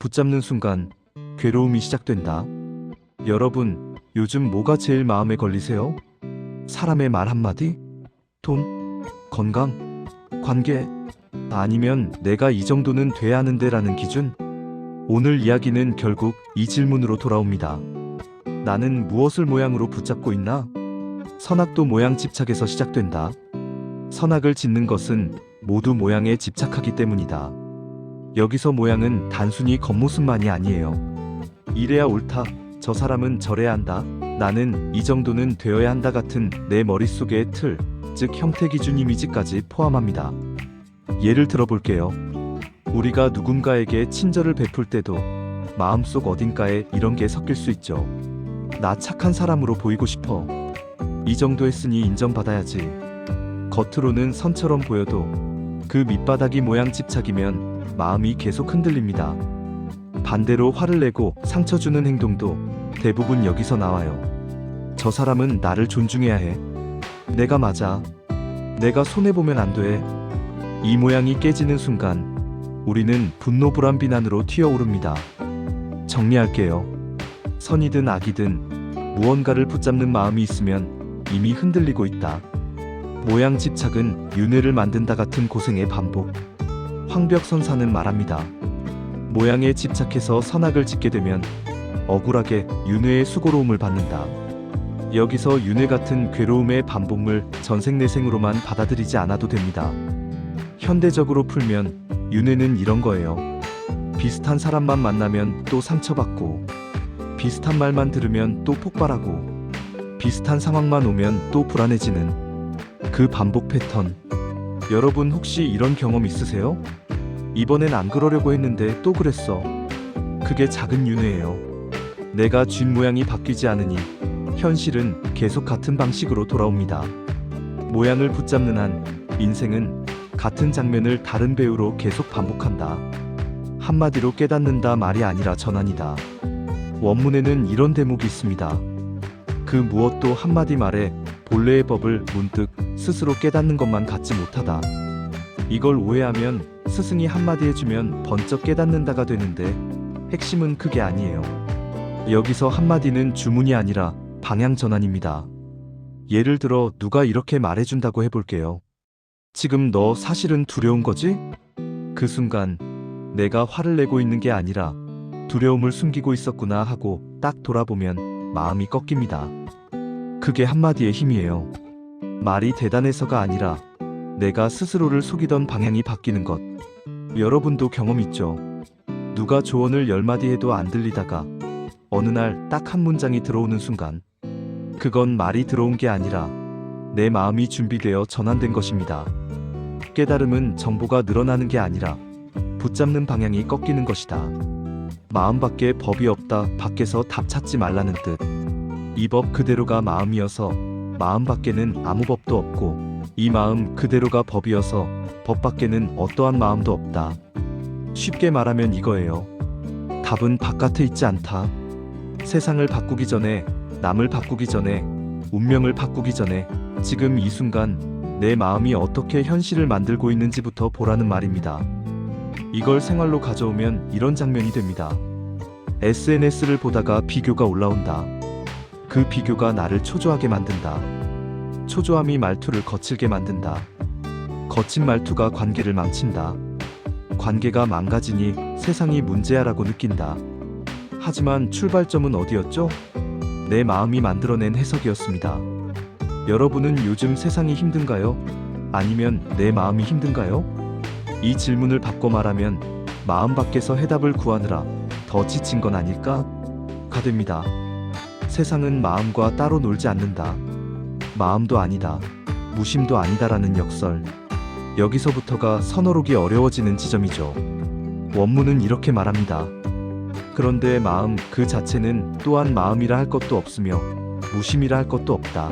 붙잡는 순간 괴로움이 시작된다. 여러분, 요즘 뭐가 제일 마음에 걸리세요? 사람의 말 한마디? 돈? 건강? 관계? 아니면 내가 이 정도는 돼야 하는데라는 기준? 오늘 이야기는 결국 이 질문으로 돌아옵니다. 나는 무엇을 모양으로 붙잡고 있나? 선악도 모양 집착에서 시작된다. 선악을 짓는 것은 모두 모양에 집착하기 때문이다. 여기서 모양은 단순히 겉모습만이 아니에요. 이래야 옳다, 저 사람은 저래야 한다, 나는 이 정도는 되어야 한다 같은 내 머릿속의 틀, 즉 형태 기준 이미지까지 포함합니다. 예를 들어볼게요. 우리가 누군가에게 친절을 베풀 때도 마음속 어딘가에 이런 게 섞일 수 있죠. 나 착한 사람으로 보이고 싶어. 이 정도 했으니 인정받아야지. 겉으로는 선처럼 보여도 그 밑바닥이 모양 집착이면 마음이 계속 흔들립니다. 반대로 화를 내고 상처 주는 행동도 대부분 여기서 나와요. 저 사람은 나를 존중해야 해. 내가 맞아. 내가 손해보면 안 돼. 이 모양이 깨지는 순간 우리는 분노, 불안, 비난으로 튀어오릅니다. 정리할게요. 선이든 악이든 무언가를 붙잡는 마음이 있으면 이미 흔들리고 있다. 모양 집착은 윤회를 만든다 같은 고생의 반복. 황벽선사는 말합니다. 모양에 집착해서 선악을 짓게 되면 억울하게 윤회의 수고로움을 받는다. 여기서 윤회 같은 괴로움의 반복을 전생내생으로만 받아들이지 않아도 됩니다. 현대적으로 풀면 윤회는 이런 거예요. 비슷한 사람만 만나면 또 상처받고, 비슷한 말만 들으면 또 폭발하고, 비슷한 상황만 오면 또 불안해지는 그 반복 패턴. 여러분 혹시 이런 경험 있으세요? 이번엔 안 그러려고 했는데 또 그랬어. 그게 작은 윤회예요. 내가 쥔 모양이 바뀌지 않으니 현실은 계속 같은 방식으로 돌아옵니다. 모양을 붙잡는 한 인생은 같은 장면을 다른 배우로 계속 반복한다. 한마디로 깨닫는다 말이 아니라 전환이다. 원문에는 이런 대목이 있습니다. 그 무엇도 한마디 말에 본래의 법을 문득 스스로 깨닫는 것만 갖지 못하다. 이걸 오해하면 스승이 한마디 해주면 번쩍 깨닫는다가 되는데 핵심은 그게 아니에요. 여기서 한마디는 주문이 아니라 방향 전환입니다. 예를 들어 누가 이렇게 말해준다고 해볼게요. 지금 너 사실은 두려운 거지? 그 순간 내가 화를 내고 있는 게 아니라 두려움을 숨기고 있었구나 하고 딱 돌아보면 마음이 꺾입니다. 그게 한마디의 힘이에요. 말이 대단해서가 아니라 내가 스스로를 속이던 방향이 바뀌는 것. 여러분도 경험 있죠? 누가 조언을 10마디 해도 안 들리다가 어느 날 딱 한 문장이 들어오는 순간 그건 말이 들어온 게 아니라 내 마음이 준비되어 전환된 것입니다. 깨달음은 정보가 늘어나는 게 아니라 붙잡는 방향이 꺾이는 것이다. 마음밖에 법이 없다, 밖에서 답 찾지 말라는 뜻. 이 법 그대로가 마음이어서 마음 밖에는 아무 법도 없고, 이 마음 그대로가 법이어서 법 밖에는 어떠한 마음도 없다. 쉽게 말하면 이거예요. 답은 바깥에 있지 않다. 세상을 바꾸기 전에, 남을 바꾸기 전에, 운명을 바꾸기 전에 지금 이 순간 내 마음이 어떻게 현실을 만들고 있는지부터 보라는 말입니다. 이걸 생활로 가져오면 이런 장면이 됩니다. SNS를 보다가 비교가 올라온다. 그 비교가 나를 초조하게 만든다. 초조함이 말투를 거칠게 만든다. 거친 말투가 관계를 망친다. 관계가 망가지니 세상이 문제야라고 느낀다. 하지만 출발점은 어디였죠? 내 마음이 만들어낸 해석이었습니다. 여러분은 요즘 세상이 힘든가요? 아니면 내 마음이 힘든가요? 이 질문을 바꿔 말하면 마음 밖에서 해답을 구하느라 더 지친 건 아닐까? 가 됩니다. 세상은 마음과 따로 놀지 않는다. 마음도 아니다. 무심도 아니다라는 역설. 여기서부터가 선어록이 어려워지는 지점이죠. 원문은 이렇게 말합니다. 그런데 마음 그 자체는 또한 마음이라 할 것도 없으며 무심이라 할 것도 없다.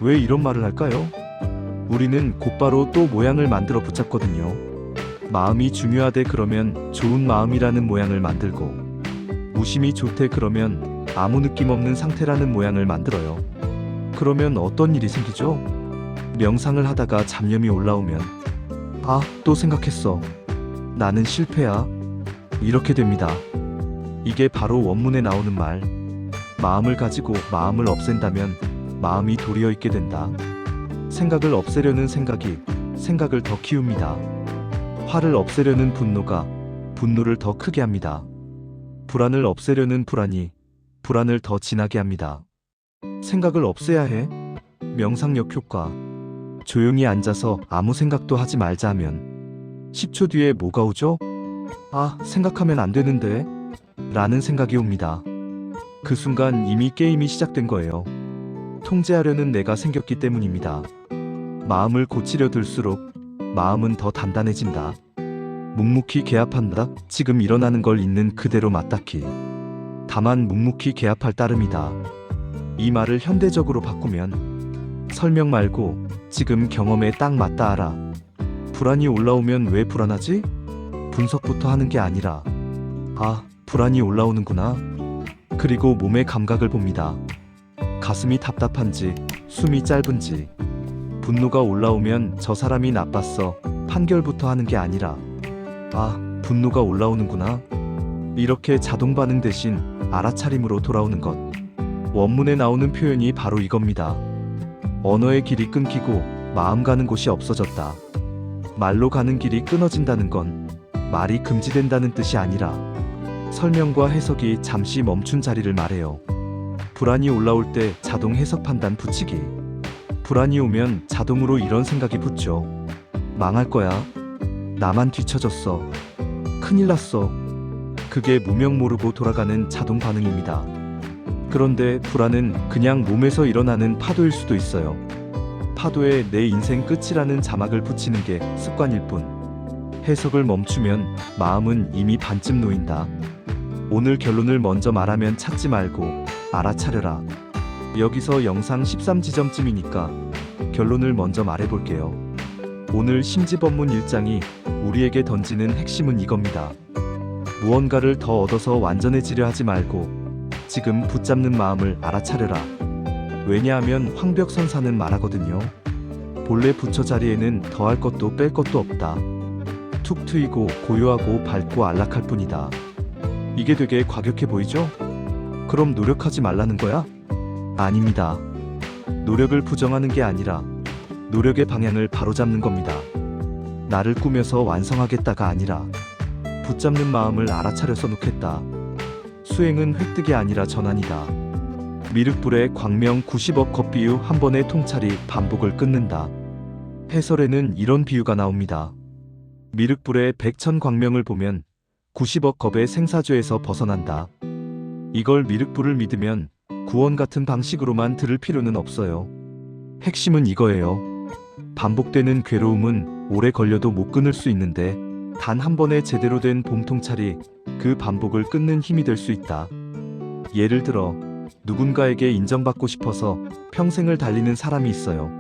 왜 이런 말을 할까요? 우리는 곧바로 또 모양을 만들어 붙잡거든요. 마음이 중요하대 그러면 좋은 마음이라는 모양을 만들고, 무심이 좋대 그러면 아무 느낌 없는 상태라는 모양을 만들어요. 그러면 어떤 일이 생기죠? 명상을 하다가 잡념이 올라오면 아, 또 생각했어. 나는 실패야. 이렇게 됩니다. 이게 바로 원문에 나오는 말. 마음을 가지고 마음을 없앤다면 마음이 도리어 있게 된다. 생각을 없애려는 생각이 생각을 더 키웁니다. 화를 없애려는 분노가 분노를 더 크게 합니다. 불안을 없애려는 불안이 불안을 더 진하게 합니다. 생각을 없애야 해. 명상력 효과. 조용히 앉아서 아무 생각도 하지 말자 하면 10초 뒤에 뭐가 오죠? 아, 생각하면 안 되는데 라는 생각이 옵니다. 그 순간 이미 게임이 시작된 거예요. 통제하려는 내가 생겼기 때문입니다. 마음을 고치려 들수록 마음은 더 단단해진다. 묵묵히 개합한다. 지금 일어나는 걸 있는 그대로 맞닿기. 다만 묵묵히 개합할 따름이다. 이 말을 현대적으로 바꾸면 설명 말고 지금 경험에 딱 맞다 알아. 불안이 올라오면 왜 불안하지? 분석부터 하는 게 아니라 아, 불안이 올라오는구나. 그리고 몸의 감각을 봅니다. 가슴이 답답한지 숨이 짧은지. 분노가 올라오면 저 사람이 나빴어 판결부터 하는 게 아니라 아, 분노가 올라오는구나. 이렇게 자동 반응 대신 알아차림으로 돌아오는 것. 원문에 나오는 표현이 바로 이겁니다. 언어의 길이 끊기고 마음 가는 곳이 없어졌다. 말로 가는 길이 끊어진다는 건 말이 금지된다는 뜻이 아니라 설명과 해석이 잠시 멈춘 자리를 말해요. 불안이 올라올 때 자동 해석 판단 붙이기. 불안이 오면 자동으로 이런 생각이 붙죠. 망할 거야. 나만 뒤처졌어. 큰일 났어. 그게 무명 모르고 돌아가는 자동 반응입니다. 그런데 불안은 그냥 몸에서 일어나는 파도일 수도 있어요. 파도에 내 인생 끝이라는 자막을 붙이는 게 습관일 뿐. 해석을 멈추면 마음은 이미 반쯤 놓인다. 오늘 결론을 먼저 말하면 찾지 말고 알아차려라. 여기서 영상 13지점쯤이니까 결론을 먼저 말해볼게요. 오늘 심지법문 1장이 우리에게 던지는 핵심은 이겁니다. 무언가를 더 얻어서 완전해지려 하지 말고 지금 붙잡는 마음을 알아차려라. 왜냐하면 황벽선사는 말하거든요. 본래 부처 자리에는 더할 것도 뺄 것도 없다. 툭 트이고 고요하고 밝고 안락할 뿐이다. 이게 되게 과격해 보이죠? 그럼 노력하지 말라는 거야? 아닙니다. 노력을 부정하는 게 아니라 노력의 방향을 바로잡는 겁니다. 나를 꾸며서 완성하겠다가 아니라 붙잡는 마음을 알아차려서 놓겠다. 수행은 획득이 아니라 전환이다. 미륵불의 광명 90억 컵 비유 한 번의 통찰이 반복을 끊는다. 해설에는 이런 비유가 나옵니다. 미륵불의 백천 광명을 보면 90억 컵의 생사죄에서 벗어난다. 이걸 미륵불을 믿으면 구원 같은 방식으로만 들을 필요는 없어요. 핵심은 이거예요. 반복되는 괴로움은 오래 걸려도 못 끊을 수 있는데 단 한 번의 제대로 된 봄통찰이 그 반복을 끊는 힘이 될 수 있다. 예를 들어 누군가에게 인정받고 싶어서 평생을 달리는 사람이 있어요.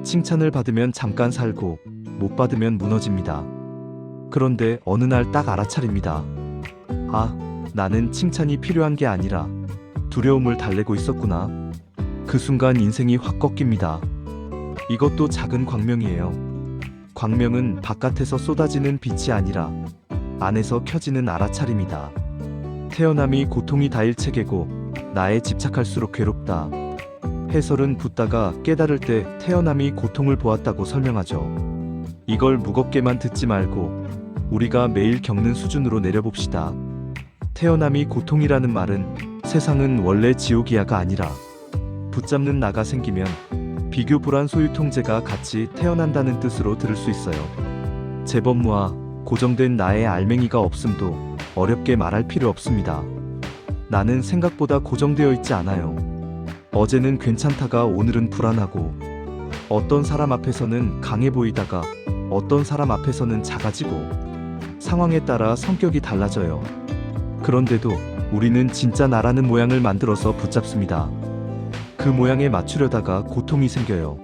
칭찬을 받으면 잠깐 살고 못 받으면 무너집니다. 그런데 어느 날 딱 알아차립니다. 아, 나는 칭찬이 필요한 게 아니라 두려움을 달래고 있었구나. 그 순간 인생이 확 꺾입니다. 이것도 작은 광명이에요. 광명은 바깥에서 쏟아지는 빛이 아니라 안에서 켜지는 알아차림이다. 태어남이 고통이 다일 체계고 나에 집착할수록 괴롭다. 해설은 붓다가 깨달을 때 태어남이 고통을 보았다고 설명하죠. 이걸 무겁게만 듣지 말고 우리가 매일 겪는 수준으로 내려봅시다. 태어남이 고통이라는 말은 세상은 원래 지옥이야가 아니라 붙잡는 나가 생기면 비교 불안 소유 통제가 같이 태어난다는 뜻으로 들을 수 있어요. 재범무와 고정된 나의 알맹이가 없음도 어렵게 말할 필요 없습니다. 나는 생각보다 고정되어 있지 않아요. 어제는 괜찮다가 오늘은 불안하고 어떤 사람 앞에서는 강해 보이다가 어떤 사람 앞에서는 작아지고 상황에 따라 성격이 달라져요. 그런데도 우리는 진짜 나라는 모양을 만들어서 붙잡습니다. 그 모양에 맞추려다가 고통이 생겨요.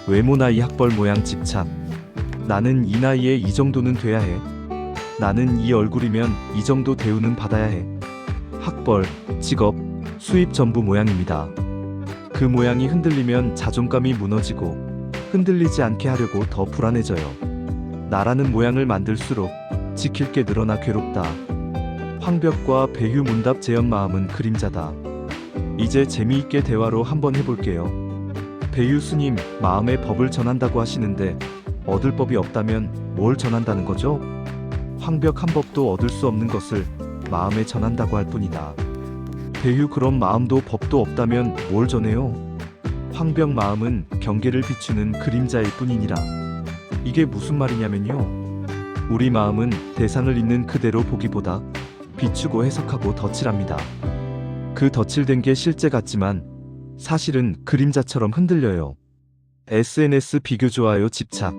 외모나 이 학벌 모양 집착. 나는 이 나이에 이 정도는 돼야 해. 나는 이 얼굴이면 이 정도 대우는 받아야 해. 학벌, 직업, 수입 전부 모양입니다. 그 모양이 흔들리면 자존감이 무너지고 흔들리지 않게 하려고 더 불안해져요. 나라는 모양을 만들수록 지킬 게 늘어나 괴롭다. 황벽과 배휴 문답 재현 마음은 그림자다. 이제 재미있게 대화로 한번 해볼게요. 배휴 스님, 마음의 법을 전한다고 하시는데 얻을 법이 없다면 뭘 전한다는 거죠? 황벽 한 법도 얻을 수 없는 것을 마음에 전한다고 할 뿐이다. 배휴, 그런 마음도 법도 없다면 뭘 전해요? 황벽, 마음은 경계를 비추는 그림자일 뿐이니라. 이게 무슨 말이냐면요. 우리 마음은 대상을 있는 그대로 보기보다 비추고 해석하고 덧칠합니다. 그 덧칠된 게 실제 같지만 사실은 그림자처럼 흔들려요. SNS 비교, 좋아요, 집착.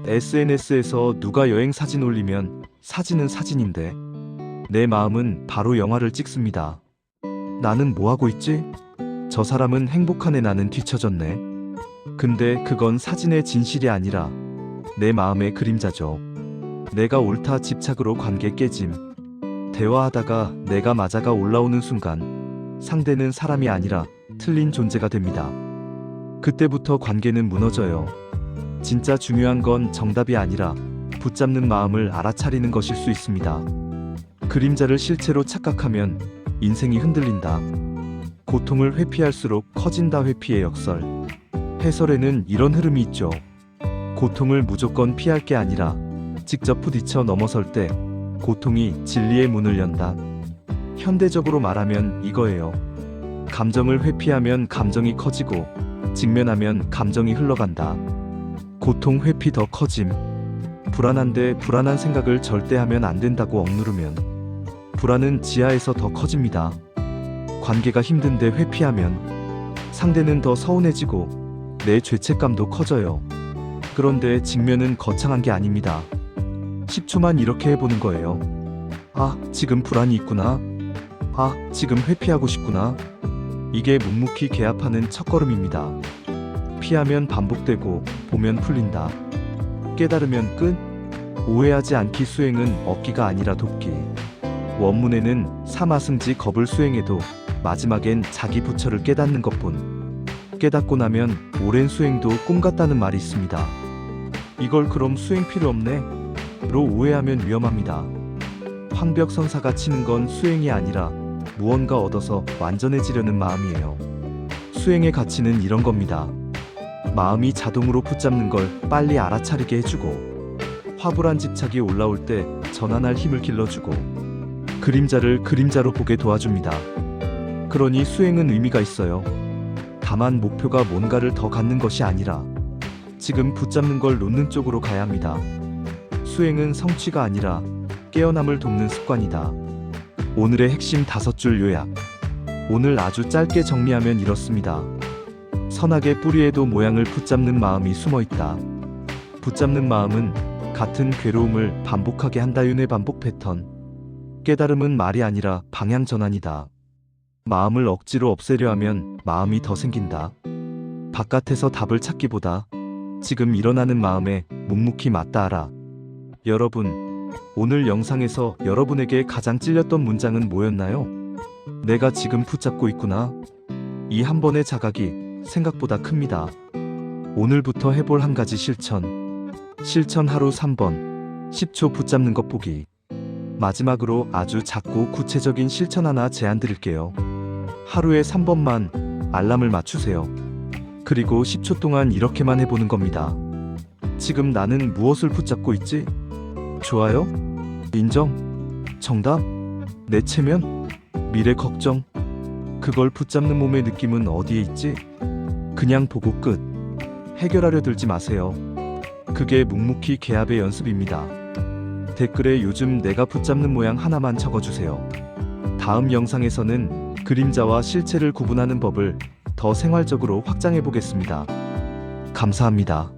SNS에서 누가 여행 사진 올리면 사진은 사진인데 내 마음은 바로 영화를 찍습니다. 나는 뭐하고 있지? 저 사람은 행복하네, 나는 뒤처졌네. 근데 그건 사진의 진실이 아니라 내 마음의 그림자죠. 내가 옳다 집착으로 관계 깨짐. 대화하다가 내가 맞아가 올라오는 순간 상대는 사람이 아니라 틀린 존재가 됩니다. 그때부터 관계는 무너져요. 진짜 중요한 건 정답이 아니라 붙잡는 마음을 알아차리는 것일 수 있습니다. 그림자를 실체로 착각하면 인생이 흔들린다. 고통을 회피할수록 커진다. 회피의 역설. 해설에는 이런 흐름이 있죠. 고통을 무조건 피할 게 아니라 직접 부딪혀 넘어설 때 고통이 진리의 문을 연다. 현대적으로 말하면 이거예요. 감정을 회피하면 감정이 커지고 직면하면 감정이 흘러간다. 고통 회피 더 커짐. 불안한데 불안한 생각을 절대 하면 안 된다고 억누르면 불안은 지하에서 더 커집니다. 관계가 힘든데 회피하면 상대는 더 서운해지고 내 죄책감도 커져요. 그런데 직면은 거창한 게 아닙니다. 10초만 이렇게 해보는 거예요. 아, 지금 불안이 있구나. 아, 지금 회피하고 싶구나. 이게 묵묵히 개합하는 첫걸음입니다. 피하면 반복되고 보면 풀린다. 깨달으면 끝. 오해하지 않기. 수행은 얻기가 아니라 돕기. 원문에는 사마승지 겁을 수행해도 마지막엔 자기 부처를 깨닫는 것뿐. 깨닫고 나면 오랜 수행도 꿈 같다는 말이 있습니다. 이걸 그럼 수행 필요 없네? 로 오해하면 위험합니다. 황벽선사가 치는 건 수행이 아니라 무언가 얻어서 완전해지려는 마음이에요. 수행의 가치는 이런 겁니다. 마음이 자동으로 붙잡는 걸 빨리 알아차리게 해주고, 화불한 집착이 올라올 때 전환할 힘을 길러주고, 그림자를 그림자로 보게 도와줍니다. 그러니 수행은 의미가 있어요. 다만 목표가 뭔가를 더 갖는 것이 아니라 지금 붙잡는 걸 놓는 쪽으로 가야 합니다. 수행은 성취가 아니라 깨어남을 돕는 습관이다. 오늘의 핵심 5줄 요약. 오늘 아주 짧게 정리하면 이렇습니다. 선악의 뿌리에도 모양을 붙잡는 마음이 숨어있다. 붙잡는 마음은 같은 괴로움을 반복하게 한다. 윤회 반복 패턴. 깨달음은 말이 아니라 방향 전환이다. 마음을 억지로 없애려 하면 마음이 더 생긴다. 바깥에서 답을 찾기보다 지금 일어나는 마음에 묵묵히 맞닿아라. 여러분, 오늘 영상에서 여러분에게 가장 찔렸던 문장은 뭐였나요? 내가 지금 붙잡고 있구나. 이 한 번의 자각이 생각보다 큽니다. 오늘부터 해볼 한 가지 실천. 실천 하루 3번. 10초 붙잡는 것 보기. 마지막으로 아주 작고 구체적인 실천 하나 제안 드릴게요. 하루에 3번만 알람을 맞추세요. 그리고 10초 동안 이렇게만 해보는 겁니다. 지금 나는 무엇을 붙잡고 있지? 좋아요? 인정? 정답? 내 체면? 미래 걱정? 그걸 붙잡는 몸의 느낌은 어디에 있지? 그냥 보고 끝. 해결하려 들지 마세요. 그게 묵묵히 개합의 연습입니다. 댓글에 요즘 내가 붙잡는 모양 하나만 적어주세요. 다음 영상에서는 그림자와 실체를 구분하는 법을 더 생활적으로 확장해 보겠습니다. 감사합니다.